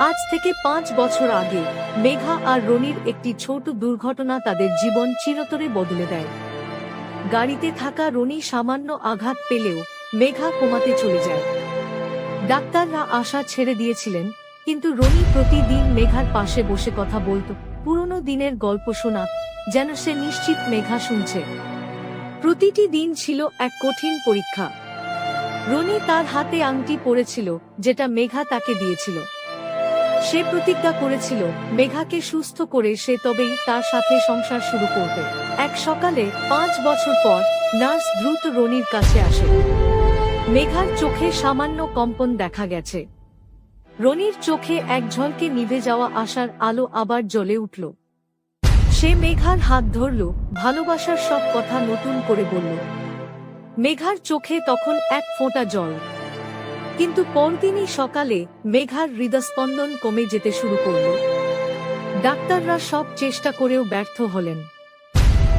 আজ থেকে 5 বছর আগে মেঘা আর রনির একটি ছোট দুর্ঘটনা তাদের জীবন চিরতরে বদলে দেয়। গাড়িতে থাকা রনি সামান্য আঘাত পেলেও মেঘা কোমাতে চলে যায়। ডাক্তাররা আশা ছেড়ে দিয়েছিলেন, কিন্তু রনি প্রতিদিন মেঘার পাশে বসে কথা বলত, পুরনো দিনের গল্প শোনা, যেন সে নিশ্চিত মেঘা শুনছে। প্রতিটি দিন ছিল এক কঠিন পরীক্ষা। রনি তার হাতে আংটি পরেছিল, যেটা মেঘা তাকে দিয়েছিল। সে প্রতিজ্ঞা করেছিল মেঘাকে সুস্থ করে সে তবেই তার সাথে সংসার শুরু করবে। এক সকালে 5 বছর পর নার্স দ্রুত রনির কাছে আসে। মেঘার চোখে সামান্য কম্পন দেখা গেছে। রনির চোখে এক ঝলকে নিভে যাওয়া আশার আলো আবার জ্বলে উঠল। সে মেঘার হাত ধরল, ভালোবাসার সব কথা নতুন করে বলল। মেঘার চোখে তখন এক ফোঁটা জল। কিন্তু পরদিনই সকালে মেঘার হৃদস্পন্দন কমে যেতে শুরু করল। ডাক্তাররা সব চেষ্টা করেও ব্যর্থ হলেন।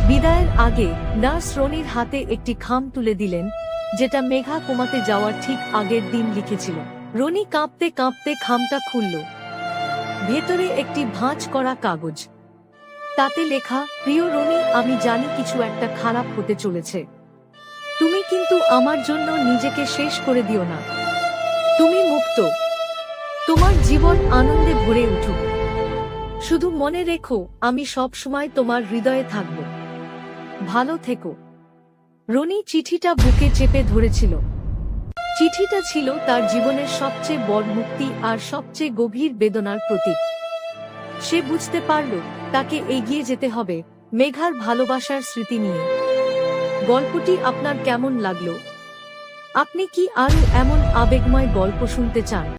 বিদায়ের আগে নার্স রনির হাতে একটি খাম তুলে দিলেন, যেটা মেঘা কোমাতে যাওয়ার ঠিক আগের দিন লিখেছিল। রনি কাঁপতে কাঁপতে খামটা খুলল। ভেতরে একটি ভাঁজ করা কাগজ। তাতে লেখা, প্রিয় রনি, আমি জানি কিছু একটা খারাপ হতে চলেছে। তুমি কিন্তু আমার জন্য নিজেকে শেষ করে দিও না। তুমি মুক্ত। তোমার জীবন আনন্দে ভরে উঠুক। শুধু মনে রেখো, আমি সব সময় তোমার হৃদয়ে থাকব। ভালো থেকো। রনি চিঠিটা বুকে চেপে ধরেছিল। চিঠিটা ছিল তার জীবনের সবচেয়ে বড় মুক্তি আর সবচেয়ে গভীর বেদনার প্রতীক। সে বুঝতে পারল তাকে এগিয়ে যেতে হবে মেঘার ভালোবাসার স্মৃতি নিয়ে। গল্পটি আপনার কেমন লাগলো? আপনি কি আরো এমন আবেগময় গল্প শুনতে চান?